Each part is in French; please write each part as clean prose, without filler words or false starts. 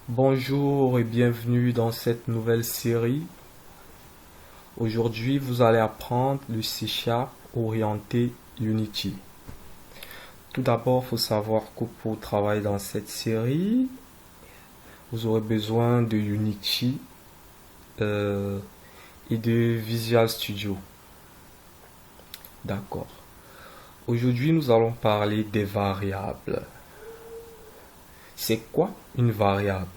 Bonjour et bienvenue dans cette nouvelle série. Aujourd'hui, vous allez apprendre le C# orienté Unity. Tout d'abord, il faut savoir que pour travailler dans cette série, vous aurez besoin de Unity et de Visual Studio. D'accord. Aujourd'hui, nous allons parler des variables. C'est quoi une variable?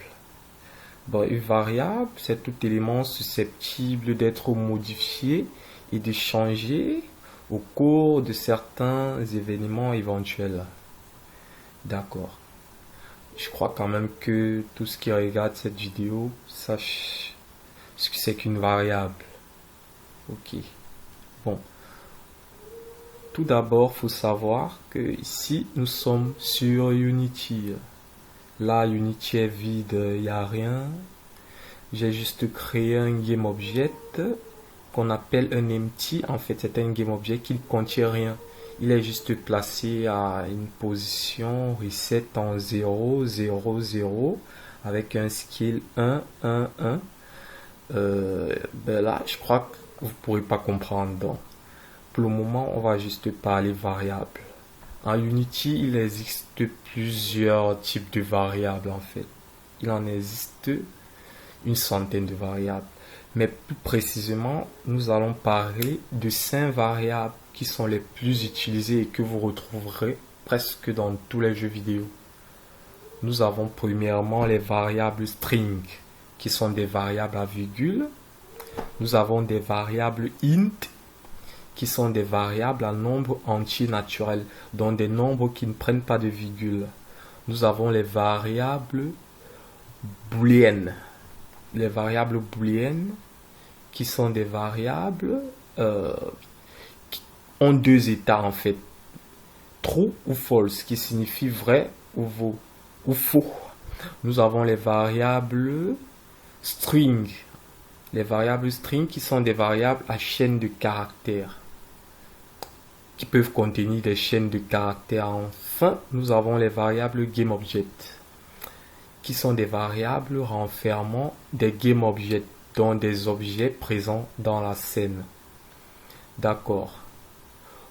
Bon, une variable, c'est tout élément susceptible d'être modifié et de changer au cours de certains événements éventuels. D'accord. Je crois quand même que tout ce qui regarde cette vidéo sache ce que c'est qu'une variable. Ok. Bon. Tout d'abord, faut savoir que ici, nous sommes sur Unity. Là, Unity est vide, il n'y a rien. J'ai juste créé un GameObject qu'on appelle un empty. En fait, c'est un GameObject qui ne contient rien. Il est juste placé à une position reset en 0, 0, 0 avec un scale 1, 1, 1. Là, je crois que vous ne pourrez pas comprendre. Donc, pour le moment, on va juste parler variables. En Unity, il existe plusieurs types de variables en fait. Il en existe une centaine de variables. Mais plus précisément, nous allons parler de 5 variables qui sont les plus utilisées et que vous retrouverez presque dans tous les jeux vidéo. Nous avons premièrement les variables string, qui sont des variables à virgule. Nous avons des variables int, qui sont des variables à nombre entier naturel, donc des nombres qui ne prennent pas de virgule. Nous avons les variables booléennes. Les variables booléennes, qui sont des variables qui ont deux états en fait. True ou false, qui signifie vrai ou faux. Nous avons les variables string. Les variables string qui sont des variables à chaîne de caractères, qui peuvent contenir des chaînes de caractères. Enfin, nous avons les variables GameObject, qui sont des variables renfermant des GameObjects, donc des objets présents dans la scène. D'accord.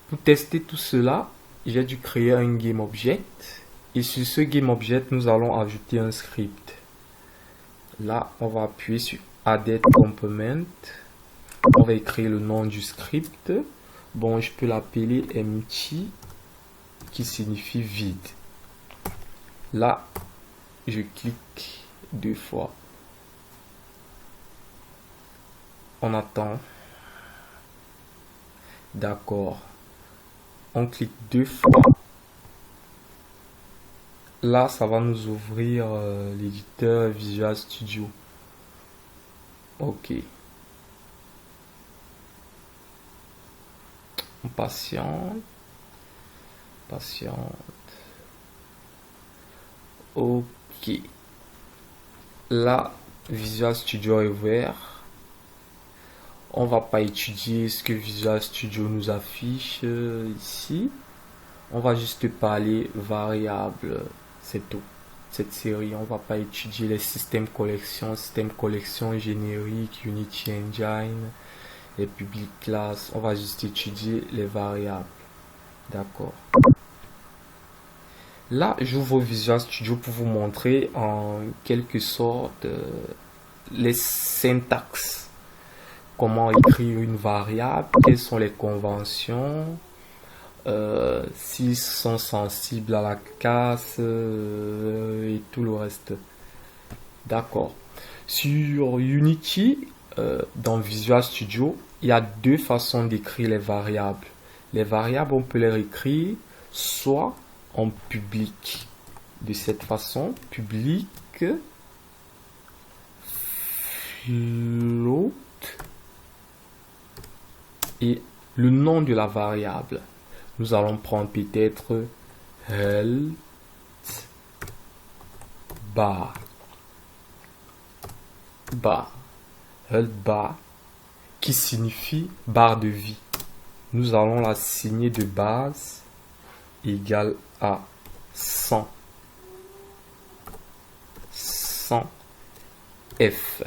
Pour tester tout cela, j'ai dû créer un GameObject. Et sur ce GameObject, nous allons ajouter un script. Là, on va appuyer sur Added Component. On va écrire le nom du script. Bon, je peux l'appeler empty, qui signifie vide. Là, je clique 2 fois. On attend. D'accord. On clique 2 fois. Là, ça va nous ouvrir l'éditeur Visual Studio. Ok. On patiente. Patiente. Ok. Là, Visual Studio est ouvert. On va pas étudier ce que Visual Studio nous affiche ici. On va juste parler variables. C'est tout. Cette série, on va pas étudier les système collection générique, Unity Engine, les public class. On va juste étudier les variables. D'accord. Là, j'ouvre Visual Studio pour vous montrer en quelque sorte les syntaxes. Comment écrire une variable, quelles sont les conventions, s'ils sont sensibles à la casse et tout le reste. D'accord. Sur Unity, dans Visual Studio, il y a deux façons d'écrire les variables. Les variables, on peut les écrire soit en public, de cette façon, public, float, et le nom de la variable. Nous allons prendre peut-être health bar. Health bar, qui signifie barre de vie. Nous allons l'assigner de base égale à 100. sans F.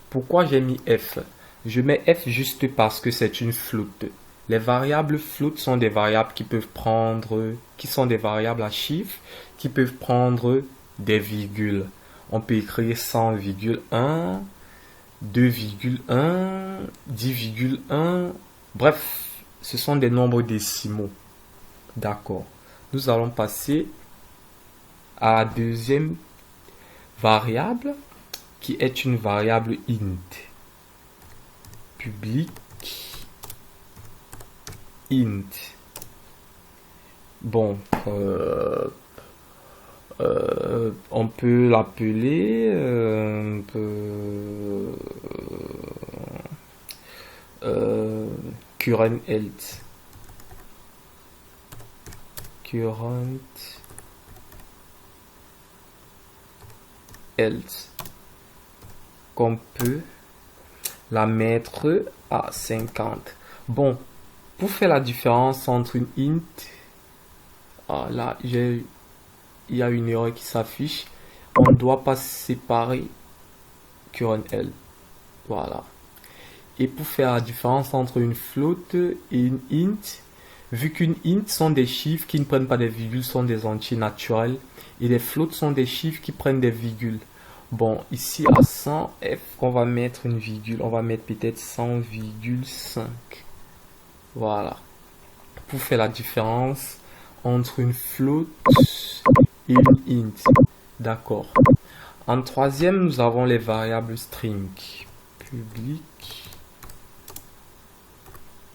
Pourquoi j'ai mis F? Je mets F juste parce que c'est une float. Les variables float sont des variables qui sont des variables à chiffres, qui peuvent prendre des virgules. On peut écrire 100,1, 2,1, 10,1. Bref, ce sont des nombres décimaux. D'accord. Nous allons passer à la deuxième variable qui est une variable int. Public int. Bon, on peut l'appeler current health. Current health. Qu'on peut la mettre à 50. Bon, pour faire la différence entre une int, là, il y a une erreur qui s'affiche. On ne doit pas séparer current health. Voilà. Et pour faire la différence entre une float et une int, vu qu'une int sont des chiffres qui ne prennent pas des virgules, sont des entiers naturels, et les floats sont des chiffres qui prennent des virgules. Bon, ici à 100 F, on va mettre une virgule, on va mettre peut-être 100,5. Voilà. Pour faire la différence entre une float et une int. D'accord. En troisième, nous avons les variables string. Public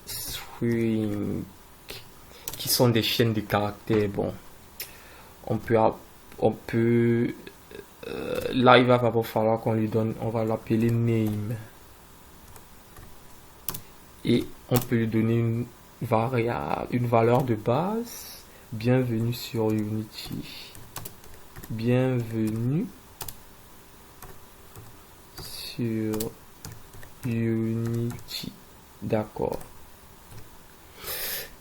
string, qui sont des chaînes de caractères. Bon, on peut là il va falloir qu'on lui donne, on va l'appeler name, et on peut lui donner une variable, une valeur de base. Bienvenue sur Unity. Bienvenue sur Unity. D'accord.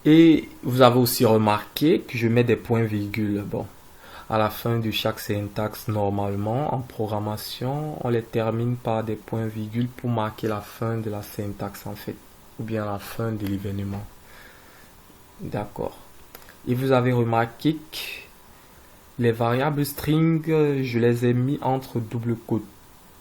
Et vous avez aussi remarqué que je mets des points-virgules. Bon, à la fin de chaque syntaxe, normalement, en programmation, on les termine par des points-virgules pour marquer la fin de la syntaxe, en fait, ou bien la fin de l'événement. D'accord. Et vous avez remarqué que les variables string, je les ai mis entre double quotes.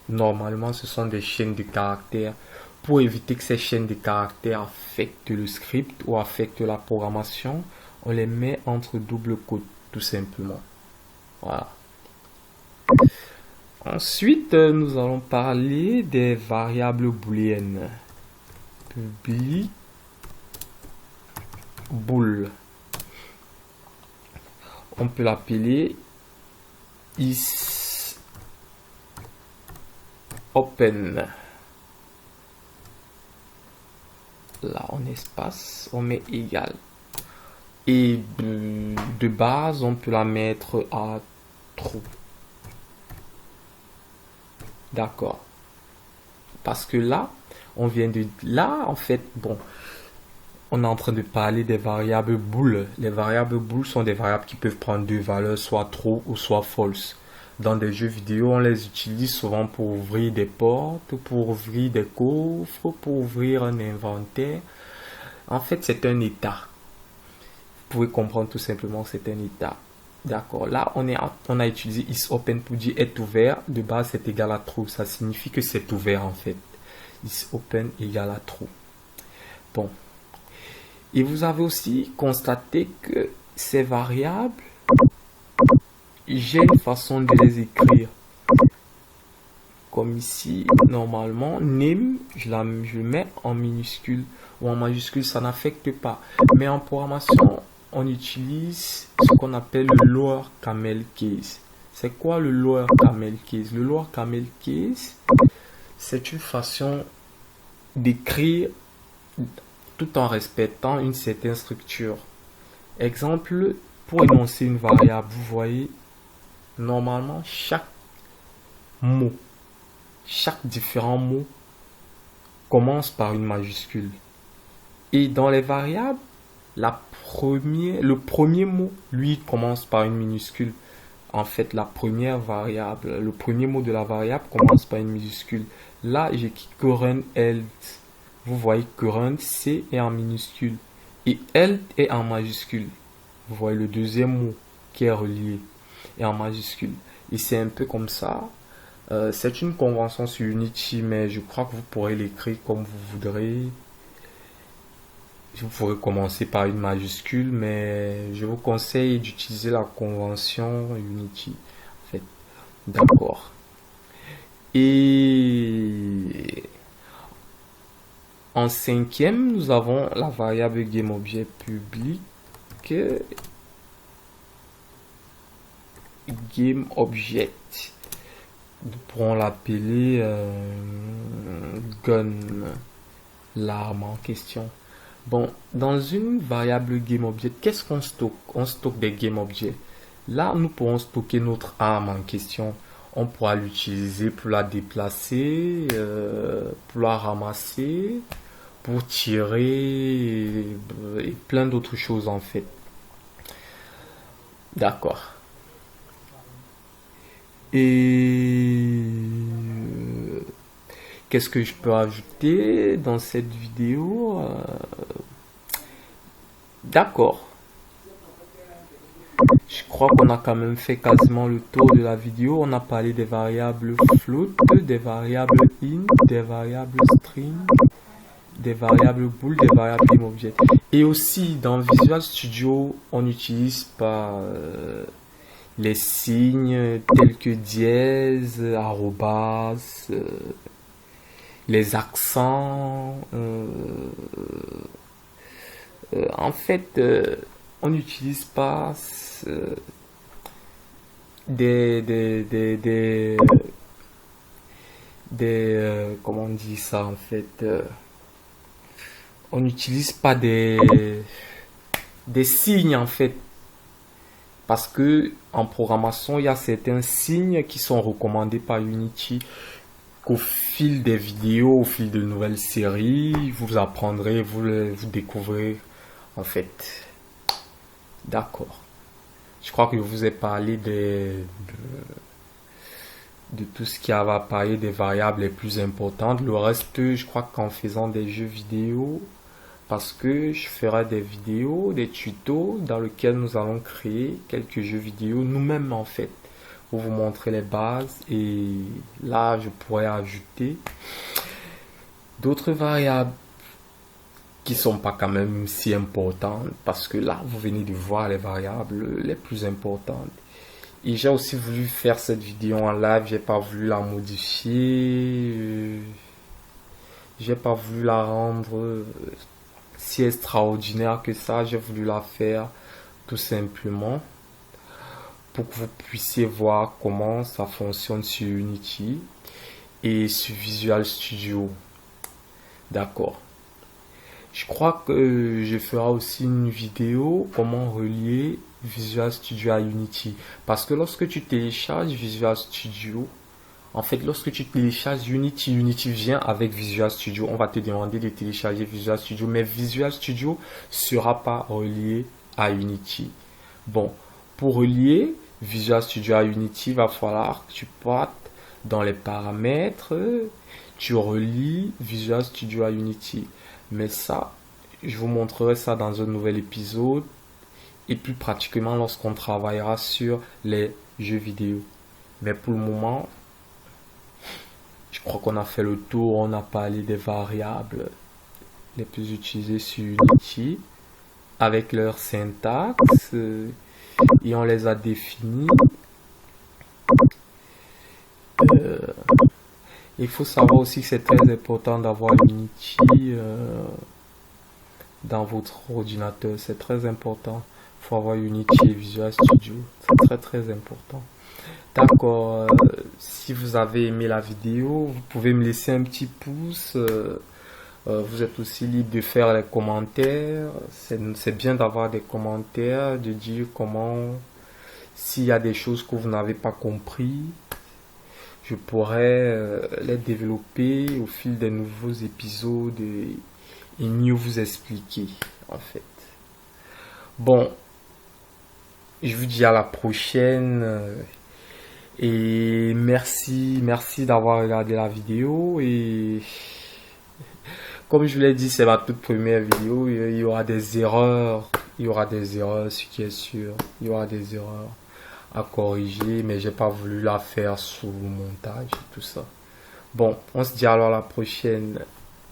Normalement, ce sont des chaînes de caractères. Pour éviter que ces chaînes de caractères affectent le script ou affectent la programmation, on les met entre double quotes, tout simplement. Voilà. Ensuite, nous allons parler des variables booléennes. Public bool. On peut l'appeler is open. Là, en espace, on met égal. Et de base, on peut la mettre à true. D'accord. Parce que là, en fait, bon, on est en train de parler des variables bool. Les variables bool sont des variables qui peuvent prendre deux valeurs, soit true ou soit false. Dans des jeux vidéo, on les utilise souvent pour ouvrir des portes, pour ouvrir des coffres, pour ouvrir un inventaire. En fait, c'est un état. Vous pouvez comprendre tout simplement que c'est un état. D'accord. Là, on a utilisé isOpen pour dire est ouvert. De base, c'est égal à true. Ça signifie que c'est ouvert en fait. IsOpen égale à true. Bon. Et vous avez aussi constaté que ces variables, j'ai une façon de les écrire. Comme ici, normalement, name, je le mets en minuscule ou en majuscule, ça n'affecte pas. Mais en programmation, on utilise ce qu'on appelle le lower camel case. C'est quoi le lower camel case? Le lower camel case, c'est une façon d'écrire tout en respectant une certaine structure. Exemple, pour énoncer une variable, vous voyez, normalement, chaque différent mot commence par une majuscule. Et dans les variables, le premier mot, lui, commence par une minuscule. en fait, la première variable, le premier mot de la variable commence par une minuscule. Là, j'écris current health. Vous voyez, current, C est en minuscule et health est en majuscule. Vous voyez le deuxième mot qui est relié est en majuscule. Et c'est un peu comme ça. C'est une convention sur Unity, mais je crois que vous pourrez l'écrire comme vous voudrez. Vous pourrez commencer par une majuscule, mais je vous conseille d'utiliser la convention Unity. En fait, d'accord. Et en cinquième, nous avons la variable GameObject public. GameObject. Nous pourrons l'appeler gun, l'arme en question. Bon, dans une variable GameObject, qu'est-ce qu'on stocke? On stocke des GameObjects. Là, nous pourrons stocker notre arme en question. On pourra l'utiliser pour la déplacer, pour la ramasser, pour tirer et plein d'autres choses en fait. D'accord. Et qu'est-ce que je peux ajouter dans cette vidéo? D'accord. Je crois qu'on a quand même fait quasiment le tour de la vidéo. On a parlé des variables float, des variables int, des variables string, des variables bool, des variables GameObject. Et aussi dans Visual Studio, on n'utilise pas les signes tels que dièse, arrobas, les accents. En fait, on n'utilise pas des comment on dit ça en fait, on n'utilise pas des signes en fait, parce que en programmation il y a certains signes qui sont recommandés par Unity, qu'au fil des vidéos, au fil de nouvelles séries, vous apprendrez, vous découvrez en fait. D'accord. Je crois que je vous ai parlé de tout ce qui va parler des variables les plus importantes. Le reste, je crois qu'en faisant des jeux vidéo, parce que je ferai des vidéos, des tutos dans lesquels nous allons créer quelques jeux vidéo nous-mêmes en fait, pour vous montrer les bases. Et là, je pourrais ajouter d'autres variables qui sont pas quand même si importantes, parce que là, vous venez de voir les variables les plus importantes. Et j'ai aussi voulu faire cette vidéo en live, j'ai pas voulu la modifier, j'ai pas voulu la rendre si extraordinaire que ça, j'ai voulu la faire tout simplement pour que vous puissiez voir comment ça fonctionne sur Unity et sur Visual Studio. D'accord. Je crois que je ferai aussi une vidéo comment relier Visual Studio à Unity. Parce que lorsque tu télécharges Visual Studio, en fait, lorsque tu télécharges Unity, Unity vient avec Visual Studio. On va te demander de télécharger Visual Studio, mais Visual Studio ne sera pas relié à Unity. Bon, pour relier Visual Studio à Unity, il va falloir que tu partes dans les paramètres, tu relis Visual Studio à Unity. Mais ça, je vous montrerai ça dans un nouvel épisode, et plus pratiquement lorsqu'on travaillera sur les jeux vidéo. Mais pour le moment, je crois qu'on a fait le tour. On a parlé des variables les plus utilisées sur Unity avec leur syntaxe, et on les a définies. Il faut savoir aussi que c'est très important d'avoir Unity dans votre ordinateur. C'est très important. Il faut avoir Unity et Visual Studio. C'est très très important. D'accord. Si vous avez aimé la vidéo, vous pouvez me laisser un petit pouce. Vous êtes aussi libre de faire les commentaires. C'est bien d'avoir des commentaires, de dire comment, s'il y a des choses que vous n'avez pas compris, je pourrais les développer au fil des nouveaux épisodes et mieux vous expliquer en fait. Bon, Je vous dis à la prochaine. Et merci d'avoir regardé la vidéo. Et comme je vous l'ai dit, c'est ma toute première vidéo. Il y aura des erreurs. Il y aura des erreurs, ce qui est sûr. Il y aura des erreurs à corriger, mais j'ai pas voulu la faire sous montage et tout ça. Bon, on se dit alors à la prochaine.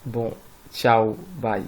Bon, ciao, bye.